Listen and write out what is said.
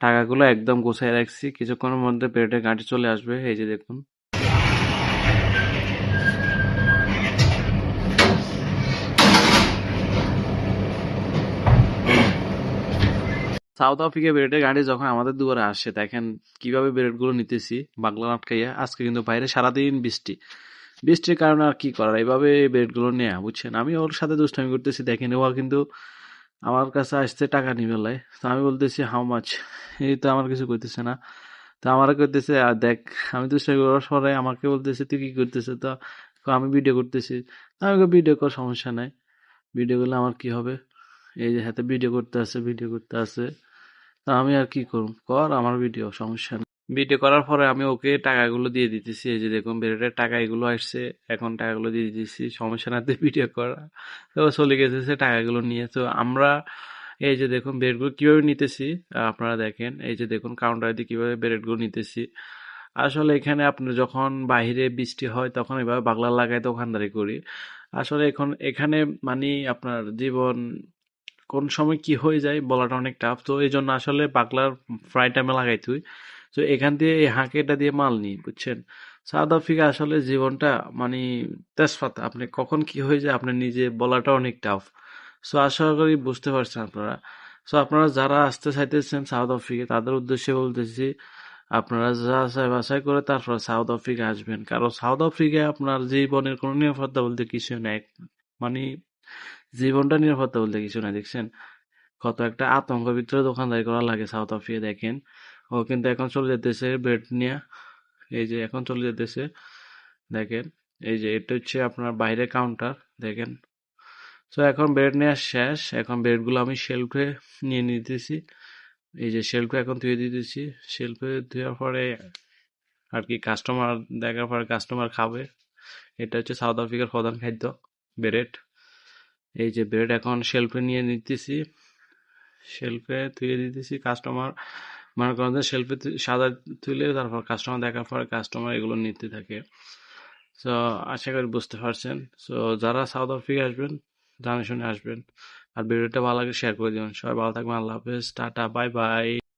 টাকাগুলো একদম গোছায় রাখছি, কিছুক্ষণের মধ্যে ব্রেডের গাঁটি চলে আসবে। এই যে দেখুন। সাউথ আফ্রিকা ব্রেডের গাড়ি যখন আমাদের দুয়ারে আসে, দেখেন কিভাবে ব্রেড গুলো নিতেছি বাংলা আটকাইয়া। আজকে কিন্তু বাইরে সারাদিন বৃষ্টি, বৃষ্টির কারণে আর কি করার, এইভাবে ব্রেড গুলো নেয়া, বুঝছেন। আমি ওর সাথে দুষ্টামি করতেছি, দেখেন ও কিন্তু আমার কাছে আসছে টাকা নিবে লাই। তো আমি বলতেছি হাউ মাচ, এই তো আমার কিছু করতেছে না। তো আমার করতেছে, আর দেখ আমি দুষ্টামি করার পরে আমাকে বলতেছে তুই কি করতেছে, তো আমি ভিডিও করতেছি। আমি ভিডিও কর, সমস্যা নাই, ভিডিও করলে আমার কি হবে। এই যে হাতে ভিডিও করতে আছে, ভিডিও করতে আছে। তা আমি আর কি করব, কর আমার ভিডিও, সমস্যা নেই। ভিডিও করার পরে আমি ওকে টাকাগুলো দিয়ে দিতেছি। এই যে দেখুন বেরেটের টাকা এগুলো আসছে, এখন টাকাগুলো দিয়ে দিতেছি, সমস্যা না ভিডিও করা। তো ও চলে গেছে সে টাকাগুলো নিয়ে। তো আমরা এই যে দেখুন বেরেটগুলো কিভাবে নিতেছি, আপনারা দেখেন। এই যে দেখুন কাউন্টার দিয়ে কিভাবে বেরেটগুলো নিতেছি। আসলে এখানে আপনার যখন বাইরে বৃষ্টি হয় তখন এভাবে বাগলা লাগাই দোকানদারি করি। আসলে এখন এখানে মানে আপনার জীবন কোন সময় কি হয়ে যায় বলাটা অনেক টাফ। তো এই জন্য আসলে পাগলার ফ্রাই টাইমে লাগাই তুই। তো এখান দিয়ে এই হাঁকেটা দিয়ে মাল নিই, বুঝছেন। সাউথ আফ্রিকা আসলে জীবনটা মানে তেজপাত, আপনি কখন কি হয়ে যায় আপনি নিজে বলাটা অনেক টাফ। সো আশা করি বুঝতে পারছেন আপনারা। সো আপনারা যারা আসতে চাইতেছেন সাউথ আফ্রিকা, তাদের উদ্দেশ্যে বলতেছি আপনারা যাচাই বাছাই করে তারপর সাউথ আফ্রিকা আসবেন, কারণ সাউথ আফ্রিকায় আপনার জীবনের কোনো নিরাপত্তা বলতে কিছু নাই। মানে জীবনটা নিরাপত্তা বলতে কিছু নাই, দেখছেন কত একটা আতঙ্কের ভিতরে দোকানদারি করা লাগে সাউথ আফ্রিকা। দেখেন ও কিন্তু এখন চলে যেতেছে ব্রেড নিয়ে, এই যে এখন চলে যেতেছে। দেখেন এই যে এটা হচ্ছে আপনার বাইরে কাউন্টার, দেখেন। তো এখন ব্রেড নেওয়া শেষ, এখন ব্রেড গুলো আমি শেলফে নিয়ে নিতেছি। এই যে শেলফে এখন ধুয়ে দিতেছি, শেলফে ধোয়ার পরে আর কি কাস্টমার দেখার পরে কাস্টমার খাবে। এটা হচ্ছে সাউথ আফ্রিকার প্রধান খাদ্য, ব্রেড। এই যে ব্রেড এখন শেলফে নিয়ে নিতেছি, শেলফে ধুয়ে দিতেছি। কাস্টমার মনে করেন যে শেলফে সাদা তুলে তারপর কাস্টমার দেখার পর কাস্টমার এগুলো নিতে থাকে। সো আশা করি বুঝতে পারছেন। সো যারা সাউথ আফ্রিকা আসবেন জানে শুনে আসবেন। আর ভিডিওটা ভালো লাগে শেয়ার করে দিবেন। সবাই ভালো থাকবেন, আল্লাহ হাফেজ, টাটা, বাই বাই।